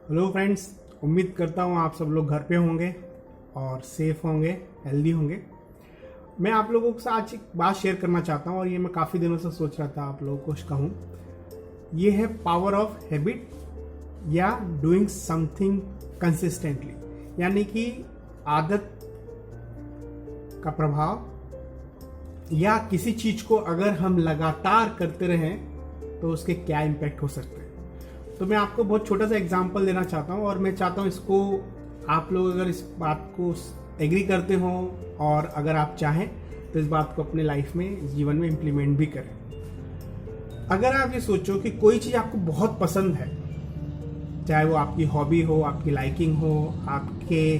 Hello friends, उम्मीद करता हूँ आप सब लोग घर पे होंगे और सेफ होंगे, हेल्दी होंगे। मैं आप लोगों के साथ आज एक बात शेयर करना चाहता हूँ और ये मैं काफ़ी दिनों से सोच रहा था आप लोगों को कहूँ। ये है पावर ऑफ हैबिट या डूइंग समथिंग कंसिस्टेंटली, यानी कि आदत का प्रभाव या किसी चीज़ को अगर हम लगातार करते रहें तो उसके क्या इम्पैक्ट हो सकते हैं। तो मैं आपको बहुत छोटा सा एग्जांपल देना चाहता हूँ और मैं चाहता हूँ इसको आप लोग अगर इस बात को एग्री करते हो और अगर आप चाहें तो इस बात को अपने लाइफ में, जीवन में इम्प्लीमेंट भी करें। अगर आप ये सोचो कि कोई चीज़ आपको बहुत पसंद है, चाहे वो आपकी हॉबी हो, आपकी लाइकिंग हो, आपके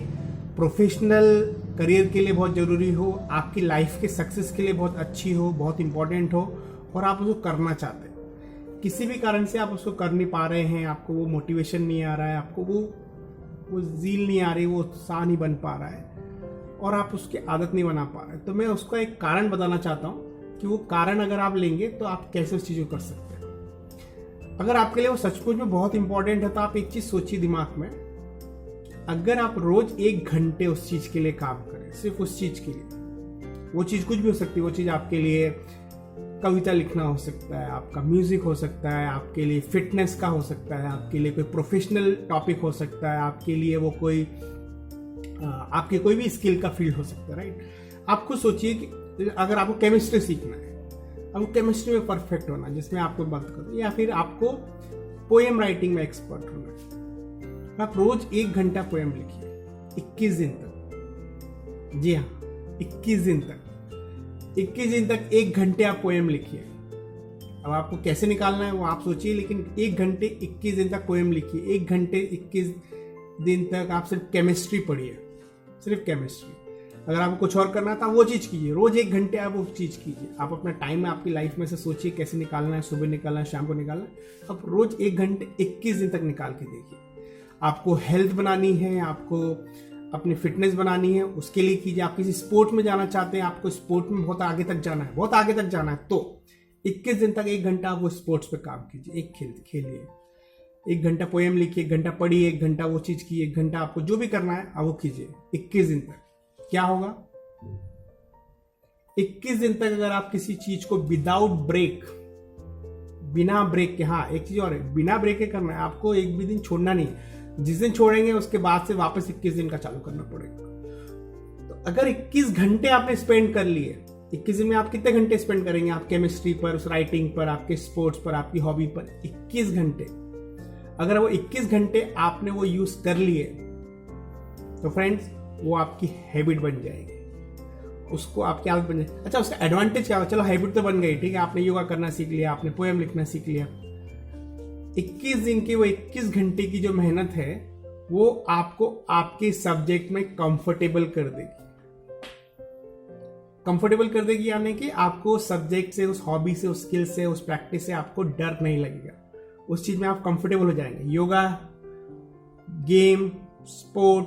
प्रोफेशनल करियर के लिए बहुत ज़रूरी हो, आपकी लाइफ के सक्सेस के लिए बहुत अच्छी हो, बहुत इंपॉर्टेंट हो और आप उसको करना चाहते हैं, किसी भी कारण से आप उसको कर नहीं पा रहे हैं, आपको वो मोटिवेशन नहीं आ रहा है, आपको वो ज़ील नहीं आ रही, वो उत्साह नहीं बन पा रहा है और आप उसकी आदत नहीं बना पा रहे, तो मैं उसका एक कारण बताना चाहता हूँ कि वो कारण अगर आप लेंगे तो आप कैसे उस चीज़ को कर सकते हैं। अगर आपके लिए वो सचमुच में बहुत इंपॉर्टेंट है तो आप एक चीज़ सोचिए दिमाग में, अगर आप रोज 1 घंटे उस चीज़ के लिए काम करें, सिर्फ उस चीज़ के लिए, वो चीज़ कुछ भी हो सकती है, वो चीज़ आपके लिए कविता लिखना हो सकता है, आपका म्यूजिक हो सकता है, आपके लिए फिटनेस का हो सकता है, आपके लिए कोई प्रोफेशनल टॉपिक हो सकता है, आपके लिए वो कोई आपके कोई भी स्किल का फील्ड हो सकता है, राइट। आप खुद सोचिए कि अगर आपको केमिस्ट्री सीखना है, आपको केमिस्ट्री में परफेक्ट होना है जिसमें आपको बात करो, या फिर आपको पोएम राइटिंग में एक्सपर्ट होना है, आप रोज 1 घंटा पोएम लिखिए 21 दिन तक। जी हाँ, 21 दिन तक 1 घंटे आप पोएम लिखिए। अब आपको कैसे निकालना है वो आप सोचिए, लेकिन 1 घंटे 21 दिन तक पोएम लिखिए। 1 घंटे 21 दिन तक आप सिर्फ केमिस्ट्री पढ़िए, सिर्फ केमिस्ट्री। अगर आपको कुछ और करना था वो चीज़ कीजिए, रोज 1 घंटे आप वो चीज़ कीजिए। आप अपना टाइम आपकी लाइफ में से सोचिए कैसे निकालना है, सुबह निकालना है, शाम को निकालना है। अब रोज 1 घंटे 21 दिन तक निकाल के देखिए। आपको हेल्थ बनानी है, आपको अपनी फिटनेस बनानी है, उसके लिए कीजिए। आप किसी स्पोर्ट में जाना चाहते हैं, आपको स्पोर्ट में बहुत आगे तक जाना है, बहुत आगे तक जाना है, तो 21 दिन तक 1 घंटा आप वो स्पोर्ट्स पे काम कीजिए, एक खेलिए। 1 घंटा पोएम लिखिए, 1 घंटा पढ़िए, 1 घंटा वो चीज़ कीजिए, 1 घंटा आपको जो भी करना है आप वो कीजिए 21 दिन तक। क्या होगा 21 दिन तक अगर आप किसी चीज को विदाउट ब्रेक, बिना ब्रेक के, हाँ एक चीज और है, बिना ब्रेक के करना है, आपको एक भी दिन छोड़ना नहीं। जिस दिन छोड़ेंगे उसके बाद से वापस 21 दिन का चालू करना पड़ेगा। तो अगर 21 घंटे आपने स्पेंड कर लिए, 21 दिन में आप कितने घंटे स्पेंड करेंगे? आप केमिस्ट्री पर, उस राइटिंग पर, आपके स्पोर्ट्स पर, आपकी हॉबी पर 21 घंटे। अगर वो 21 घंटे आपने वो यूज कर लिए तो फ्रेंड्स वो आपकी हैबिट बन जाएगी, उसको आपकी आदत बन जाएगी। अच्छा, उसका एडवांटेज क्या होगा? चलो हैबिट तो बन गई, ठीक है, आपने योगा करना सीख लिया, आपने पोएम लिखना सीख लिया। 21 दिन की वो 21 घंटे की जो मेहनत है वो आपको आपके सब्जेक्ट में कंफर्टेबल कर देगी। कंफर्टेबल कर देगी यानी कि आपको सब्जेक्ट से, उस हॉबी से, उस स्किल से, उस प्रैक्टिस से आपको डर नहीं लगेगा। उस चीज में आप कंफर्टेबल हो जाएंगे। Yoga, game, sport,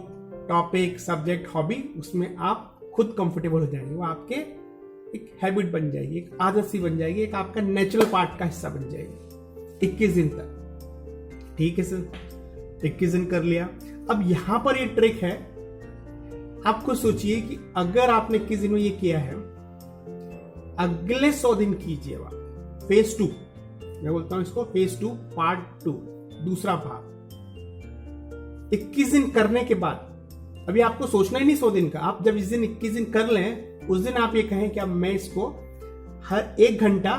topic, subject, hobby, उसमें आप खुद कंफर्टेबल हो जाएंगे। वो आपके एक हैबिट बन जाएगी, एक आदत सी बन जाएगी, एक आपका नेचुरल पार्ट का हिस्सा बन जाएगी 21 दिन तक। ठीक है सर, 21 दिन कर लिया। अब यहां पर ये ट्रिक है, आपको सोचिए कि अगर आपने 21 दिन में ये किया है, अगले 100 दिन कीजिए आप फेज 2, मैं बोलता हूं इसको फेज 2 पार्ट 2, दूसरा भाग। 21 दिन करने के बाद अभी आपको सोचना ही नहीं 100 दिन का। आप जब इस दिन 21 दिन कर लें, उस दिन आप ये कहें कि अब मैं इसको हर 1 घंटा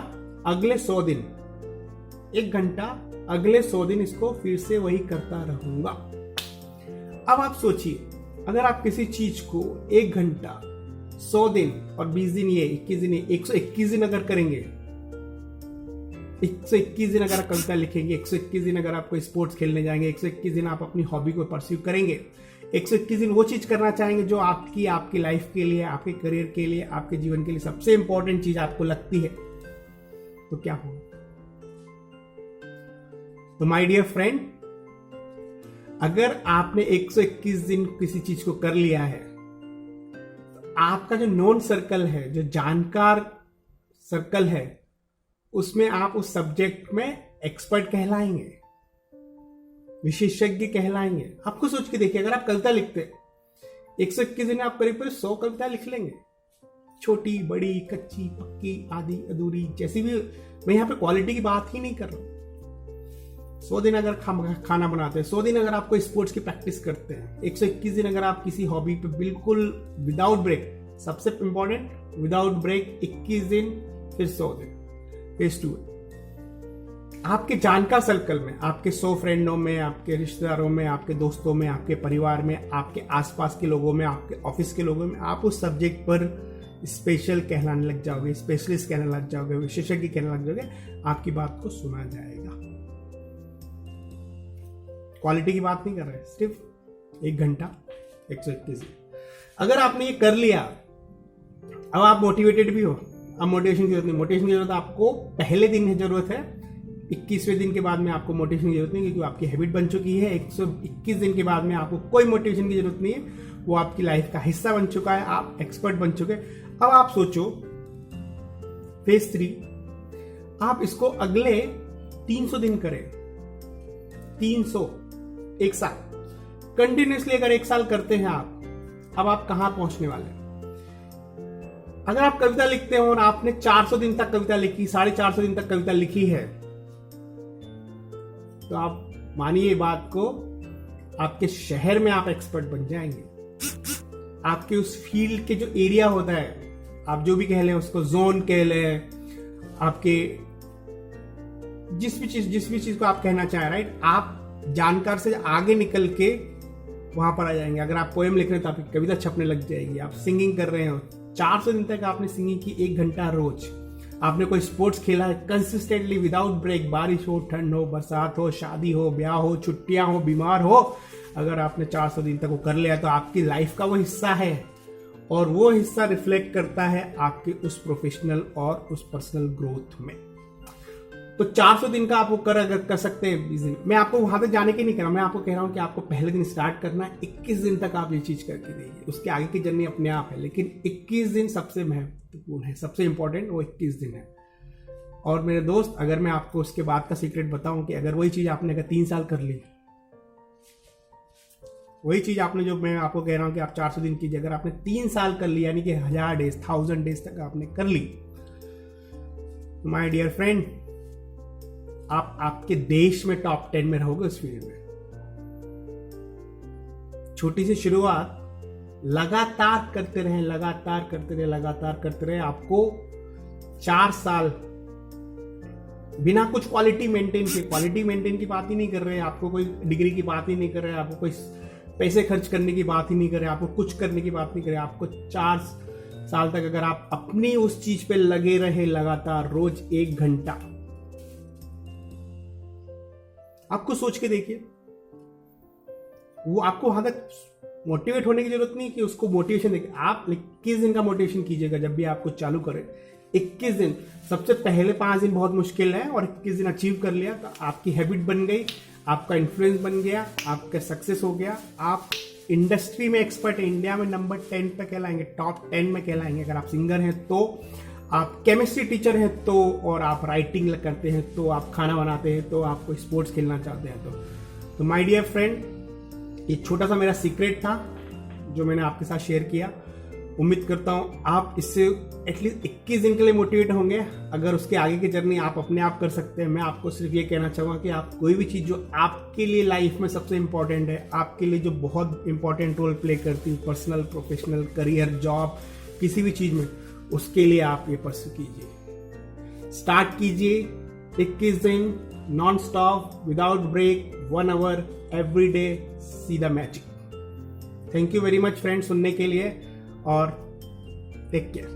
अगले 100 दिन, 1 घंटा अगले 100 दिन इसको फिर से वही करता रहूंगा। अब आप सोचिए, अगर आप किसी चीज को 1 घंटा 100 दिन और 20 दिन ये 21 दिन, 121 दिन अगर करेंगे, 121 दिन अगर आप कविता लिखेंगे, 121 दिन अगर आप कोई स्पोर्ट्स खेलने जाएंगे, 121 दिन आप अपनी हॉबी को परस्यू करेंगे, 121 दिन वो चीज करना चाहेंगे जो आपकी लाइफ के लिए, आपके करियर के लिए, आपके जीवन के लिए सबसे इंपॉर्टेंट चीज आपको लगती है, तो क्या होगा? तो माय डियर फ्रेंड, अगर आपने 121 दिन किसी चीज को कर लिया है, तो आपका जो नोन सर्कल है, जो जानकार सर्कल है, उसमें आप उस सब्जेक्ट में एक्सपर्ट कहलाएंगे। विशेषज्ञ कहलाएंगे। आपको सोच के देखिए, अगर आप कविता लिखते 121 दिन आप करीब 100 कविता लिख लेंगे, छोटी बड़ी कच्ची पक्की आधी अधूरी जैसी भी। मैं यहाँ पे क्वालिटी की बात ही नहीं कर रहा हूँ। 100 दिन अगर खाना बनाते हैं, 100 दिन अगर आप कोई स्पोर्ट्स की प्रैक्टिस करते हैं, 121 दिन अगर आप किसी हॉबी पे बिल्कुल विदाउट ब्रेक, सबसे इंपॉर्टेंट विदाउट ब्रेक 21 दिन, फिर 100 दिन, फेज 2। आपके जानकार सर्कल में, आपके 100 फ्रेंडों में, आपके रिश्तेदारों में, आपके दोस्तों में, आपके परिवार में, आपके आसपास के लोगों में, आपके ऑफिस के लोगों में आप उस सब्जेक्ट पर स्पेशल कहलाने लग जाओगे, स्पेशलिस्ट कहने लग जाओगे, विशेषज्ञ कहने लग जाओगे। आपकी बात को सुना जाएगा। क्वालिटी की बात नहीं कर रहे, सिर्फ 1 घंटा 121। अगर आपने ये कर लिया, अब आप मोटिवेटेड भी हो। अब मोटिवेशन की जरूरत नहीं, मोटिवेशन की जरूरत आपको पहले दिन की जरूरत है। 21वें दिन के बाद में आपको मोटिवेशन की जरूरत नहीं, क्योंकि आपकी हैबिट बन चुकी है। 121 दिन के बाद में आपको कोई मोटिवेशन की जरूरत नहीं है, वो आपकी लाइफ का हिस्सा बन चुका है, आप एक्सपर्ट बन चुके। अब आप सोचो फेज 3, आप इसको अगले 300 दिन करें, 300 1 साल कंटिन्यूसली अगर 1 साल करते हैं आप, अब आप कहां पहुंचने वाले हैं? अगर आप कविता लिखते हो और आपने 400 दिन तक कविता लिखी, 450 दिन तक कविता लिखी है, तो आप मानिए बात को, आपके शहर में आप एक्सपर्ट बन जाएंगे। आपके उस फील्ड के जो एरिया होता है, आप जो भी कह लें उसको, जोन कह लें, आपके जिस भी चीज को आप कहना चाहें, राइट, आप जानकार से आगे निकल के वहां पर आ जाएंगे। अगर आप पोएम लिख रहे हैं तो आपकी कविता छपने लग जाएगी। आप सिंगिंग कर रहे हो, 400 दिन तक आपने सिंगिंग की 1 घंटा रोज। आपने कोई स्पोर्ट्स खेला है कंसिस्टेंटली विदाउट ब्रेक, बारिश हो, ठंड हो, बरसात हो, शादी हो, ब्याह हो, छुट्टियां हो, बीमार हो, अगर आपने 400 दिन तक वो कर लिया तो आपकी लाइफ का वो हिस्सा है, और वो हिस्सा रिफ्लेक्ट करता है आपके उस प्रोफेशनल और उस पर्सनल ग्रोथ में। तो 400 दिन का आप वो अगर कर सकते हैं 20 दिन, मैं आपको वहां तक जाने के नहीं कह रहा हूं, मैं आपको कह रहा हूं कि आपको पहले दिन स्टार्ट करना है। 21 दिन तक आप ये चीज करके देखिए, उसके आगे की जर्नी अपने आप है, लेकिन 21 दिन सबसे महत्वपूर्ण है, सबसे इंपॉर्टेंट वो 21 दिन है। और मेरे दोस्त, अगर मैं आपको उसके बाद का सीक्रेट बताऊं कि अगर वही चीज आपने अगर 3 साल कर ली, वही चीज आपने, जो मैं आपको कह रहा हूं कि आप 400 दिन कीजिए, अगर आपने 3 साल कर ली, यानी कि 1000 डेज 1000 डेज तक आपने कर ली, माय डियर फ्रेंड, आप आपके देश में टॉप 10 में रहोगे उस फील्ड में। छोटी सी शुरुआत लगातार करते रहे, लगातार करते रहे, लगातार करते रहे। आपको 4 साल बिना कुछ क्वालिटी मेंटेन की बात ही नहीं कर रहे, आपको कोई डिग्री की बात ही नहीं कर रहे, आपको कोई पैसे खर्च करने की बात ही नहीं कर रहे, आपको कुछ करने की बात नहीं कर रहे। आपको 4 साल तक अगर आप अपनी उस चीज पे लगे रहे लगातार, रोज 1 घंटा, आपको सोच के देखिए, वो आपको वहां तक मोटिवेट होने की जरूरत नहीं कि उसको मोटिवेशन देखिए। आप 21 दिन का मोटिवेशन कीजिएगा जब भी आपको चालू करें। 21 दिन, सबसे पहले 5 दिन बहुत मुश्किल है, और 21 दिन अचीव कर लिया तो आपकी हैबिट बन गई, आपका इन्फ्लुएंस बन गया, आपका सक्सेस हो गया, आप इंडस्ट्री में एक्सपर्ट है, इंडिया में नंबर 10 पे कहलाएंगे, टॉप 10 में कहलाएंगे। अगर आप सिंगर हैं तो, आप केमिस्ट्री टीचर हैं तो, और आप राइटिंग करते हैं तो, आप खाना बनाते हैं तो, आप कोई स्पोर्ट्स खेलना चाहते हैं तो माय डियर फ्रेंड, ये छोटा सा मेरा सीक्रेट था जो मैंने आपके साथ शेयर किया। उम्मीद करता हूं आप इससे एटलीस्ट 21 दिन के लिए मोटिवेट होंगे। अगर उसके आगे की जर्नी आप अपने आप कर सकते हैं। मैं आपको सिर्फ ये कहना चाहूँगा कि आप कोई भी चीज़ जो आपके लिए लाइफ में सबसे इंपॉर्टेंट है, आपके लिए जो बहुत इंपॉर्टेंट रोल प्ले करती है, पर्सनल, प्रोफेशनल, करियर, जॉब, किसी भी चीज़ में, उसके लिए आप ये परस्यू कीजिए, स्टार्ट कीजिए। 21 दिन non stop, without break, 1 hour every day, see the magic. Thank you very much friends सुनने के लिए, और टेक केयर।